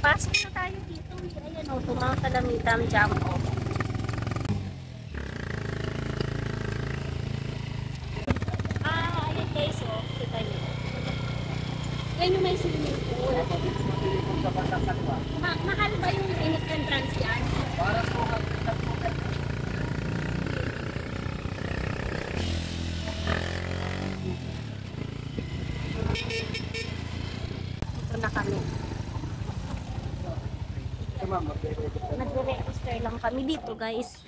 Pasok na tayo dito. Ayan o, tumawag sa Lamitam Jam off. Ayan guys o. Kita nyo. Ayan yung may swimming pool. Mahal ba yung entrance yan? Para po ito na kami. Nagre-register lang kami dito guys.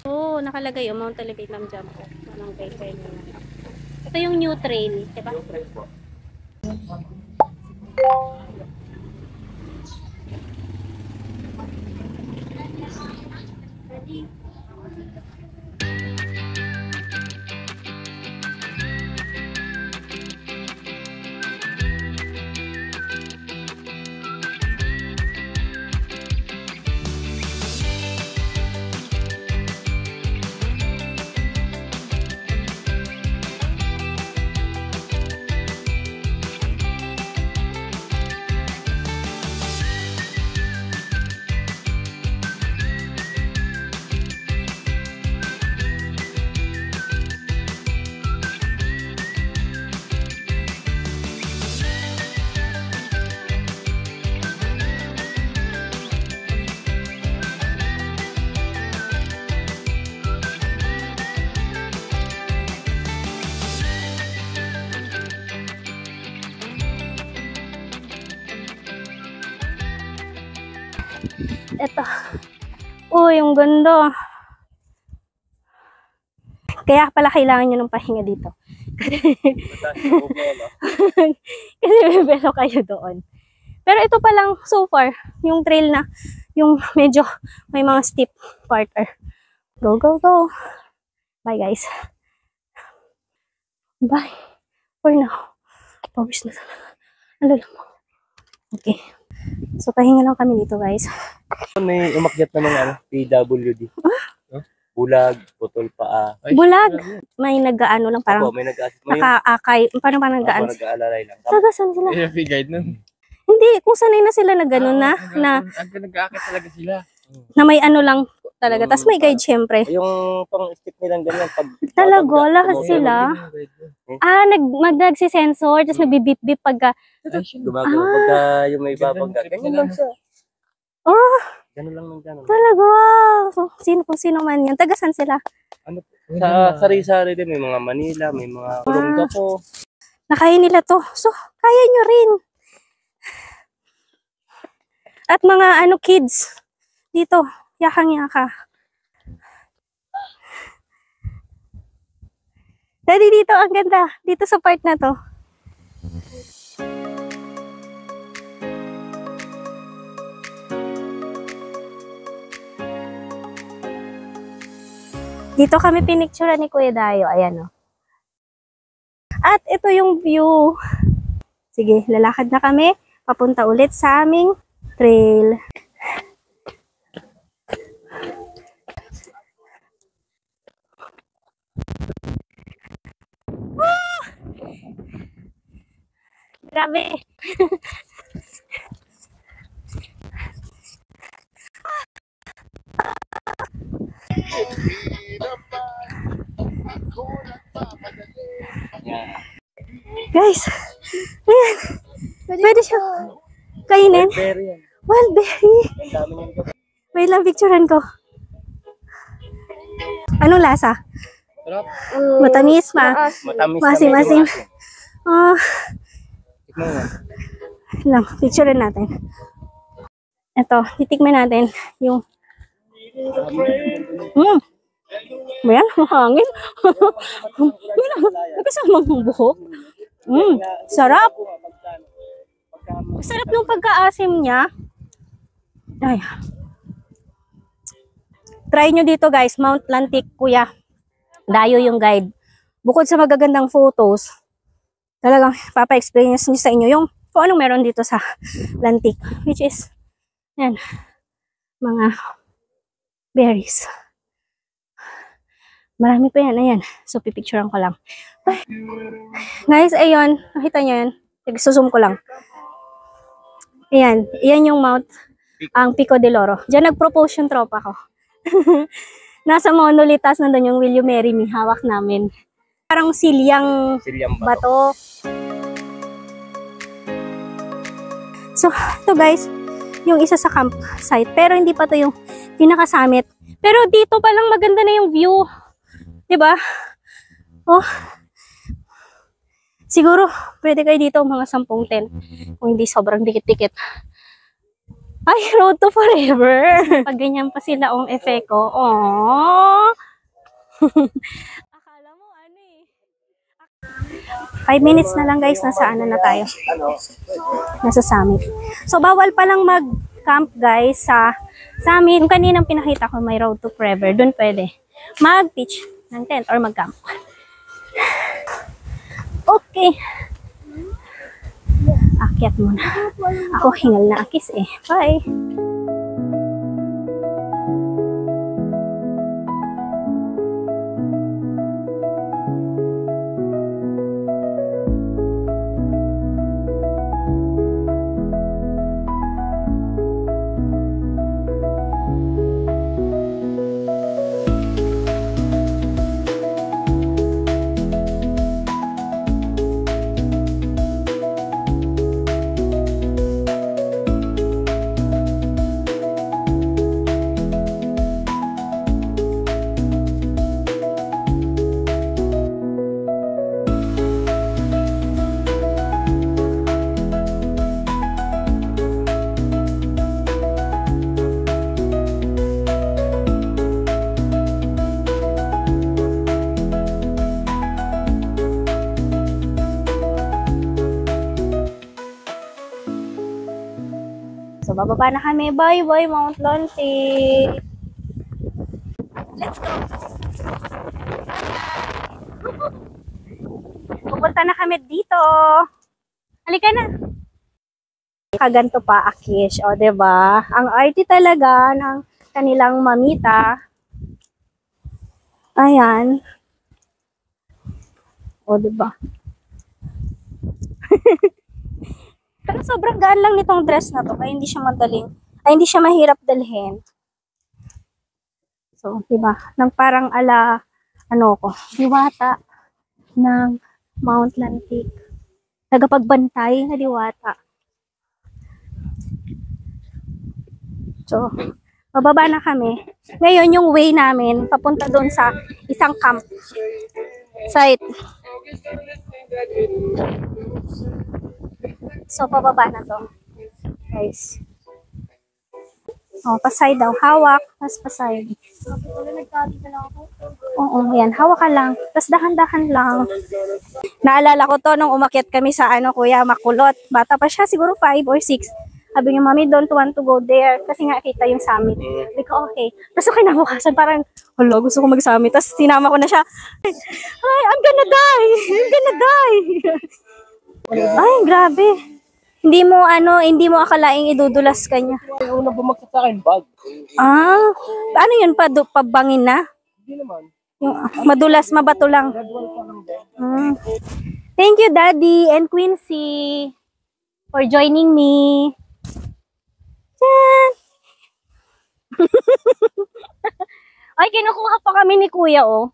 Oh, nakalagay yung Mount Lamitam Jam off. Anong kay nyo. Ito yung new trail, diba? New trail po. Ready? Ito. Uy, yung ganda. Kaya pala kailangan nyo ng pahinga dito. Kasi bibelo kayo doon. Pero ito pa lang so far, yung trail na, yung medyo may mga steep part. Go, go, go. Bye guys. Bye. For now. Pawis na talaga. Ano lang mo. Okay. So, pahinga lang kami dito guys. May umakyat na mga PWD. Bulag, putol paa. Bulag? May nag-ano lang parang may naka-akay. Paano nag-ano? Nag-aalalay lang. Tagasan sila? Guide nun. Hindi, kung sanay na sila na gano'n na Nag-aakit talaga sila. Na may ano lang talaga. Tapos may guide syempre. Yung pang-stick nilang ganyan. Talaga, lahat sila. Nagsisensor, tapos nagbibip-bip pagka. Gumagawa pagka yung may babangga. Ganyan lang siya. Oh, gano'n lang ng gano'n. talaga. So, sino man yan. Tagasan sila. Ano, sa sari-sari din, may mga Manila, may mga Olongga po. Nakaya nila to. So, kaya nyo rin. At mga kids dito, yakang-yaka. Daddy, dito ang ganda. Dito sa part na to. Dito kami pinicture ni Kuya Dayo. Ayan o. At ito yung view. Sige, lalakad na kami. Papunta ulit sa aming trail. Grabe. Guys, ayan. Pwede siya kainin. Wild berry. Wait lang, picturean ko. Anong lasa? Matamis pa. Masim-masim. Lang, picturean natin. Ito, titikman natin yung Bayan, mahangin. Nagkasama mong buhok. Sarap. Sarap ng pagkaasim niya. Ay. Try nyo dito guys, Mount Lantic, Kuya Dayo yung guide. Bukod sa magagandang photos, talagang papa-experience nyo sa inyo yung kung anong meron dito sa Lantic. Which is, yan, mga berries. Marami pa yan, ayan. So, pipicturean ko lang. Ay. Guys, ayun. Nakita nyo yan. Nagsusum ko lang. Ayan, yan yung Mount, ang Pico de Loro. Diyan nag-propose yung tropa ko. Nasa monolitas nandun yung Will You Marry Me, hawak namin. Parang silyang Silyang bato. bato. So, ito guys, yung isa sa campsite. Pero hindi pa to yung pinaka-summit. Pero dito pa lang maganda na yung view. 'Di ba? Oh. Siguro, pwede kayo dito mga 10 tent. Kung hindi sobrang dikit-dikit. Ay, road to forever. Pag ganyan pa sila ang efeko. Aww. Akala mo ano eh. 5 minutes na lang guys, nasa ano na tayo. Nasa summit. So, bawal pa lang mag-camp guys sa summit. Yung kaninang pinakita ko, may road to forever. Doon pwede mag-pitch ng tent or mag-camp. Okay. Akyat muna. Ako hingal na akis eh. Bye! So, bababa na kami. Bye-bye, Mount Lantic. Let's go! Pupunta na kami dito. Halika na. Kaganto pa, Akish. O, diba? Ang arty talaga ng kanilang mamita. Ayan. O, diba? Pero sobrang gaan lang nitong dress na to, kaya hindi siya madaling, ay hindi siya mahirap dalhin. So, diba, nang parang ala, ano ko, diwata ng Mount Lantic. Tagapagbantay na diwata. So, bababa na kami. Ngayon, yung way namin, papunta doon sa isang camp site. So, pababa na to. Guys. Oh, pasay daw. Hawak. Tapos pasay. Oo, yan. Hawak ka lang. Tapos dahan-dahan lang. Naalala ko to nung umakyat kami sa ano, Kuya Makulot. Bata pa siya, siguro 5 or 6. Sabi niya, Mami, don't want to go there. Kasi nga kita yung summit. Sabi ko, okay. Tapos kinabukasan, parang, hala, gusto ko mag-summit. Tapos sinama ko na siya. Ay, I'm gonna die! I'm gonna die! Ay, grabe. Hindi mo akalaing idudulas ka niya. Yung unang bumagsak sa akin, bag. Ah, ano yun? Pabangin na? Hindi naman. Yung, madulas, mabato lang. Thank you, Daddy and Quincy, for joining me. Tiyan! Ay, kinukuha pa kami ni Kuya, oh.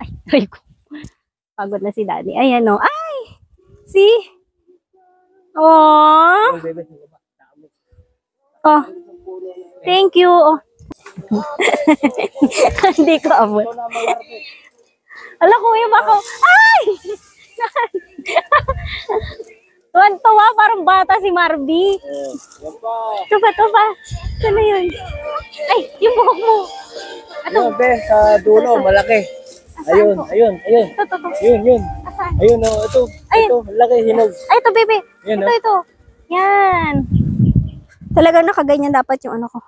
Ay, try ko. Pagod na si Daddy. Ayan, oh. Ay! See? Oh. Oh. Thank you. Oh. Hindi ko abot. Ala, Kuya, baka... Ay! Tuwan-tuwa, parang bata si Marby. Tupa. Ano yun? Ay, yung buhok mo. Ano? Be, sa dulo, malaki. Ayun. Ito. Yun. Asan? Ayun, oh, ito. Ayun. Ito, laki, hinog. Ay, ito, bebe. Yan, Ito. Yan. Talagang nakaganyan dapat yung ano ko.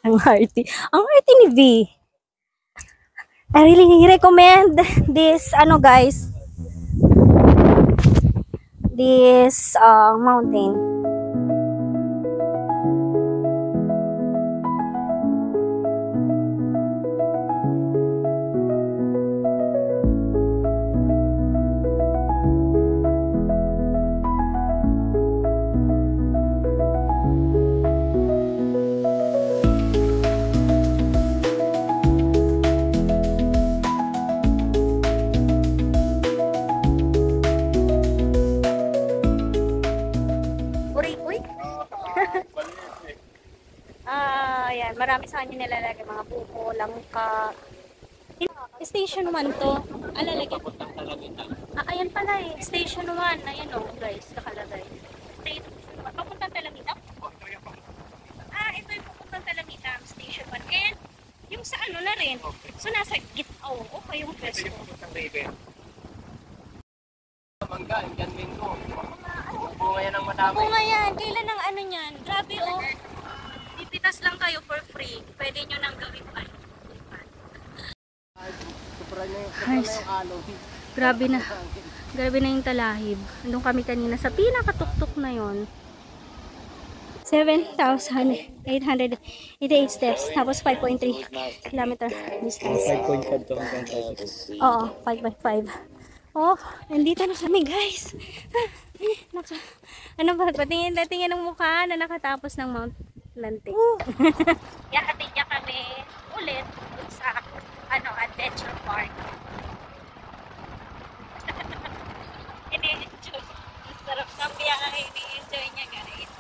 Ang arty. Ang arty ni V. I really recommend this, guys. This mountain. Ayan, marami sa kanya nilalagay, mga buko, langka. Station 1 to. Alalagay. Ayan pala eh. Station 1. Ayan o, guys, nakalagay. Station 1. Papuntang Talamita? Ito yung papuntang Talamita. Station 1. And, yung sa ano na rin. So, nasa okay yung pwesto. Mangga, yan linggo. Bunga yan ang madami. Oo nga yan. Kailan ang ano niyan? Grabe oh. Pipitas lang kayo for free. Pwede nyo nang gawin pa. Supra na yung alo. Grabe na. Grabe na yung talahib. Andun kami kanina sa pinakatuktok na yon. 7,888 steps. Tapos 5.3 kilometer distance. 5.5 to hanggang 5. Oo, 5.5. Oh, nandito na kami guys. Ano ba? Patingin ng mukha na nakatapos ng Mount Lantic. Yahatid niya kami ulit sa adventure park. Ini-enjoy. Sarap ng biyahe. Ini-enjoy niya guys.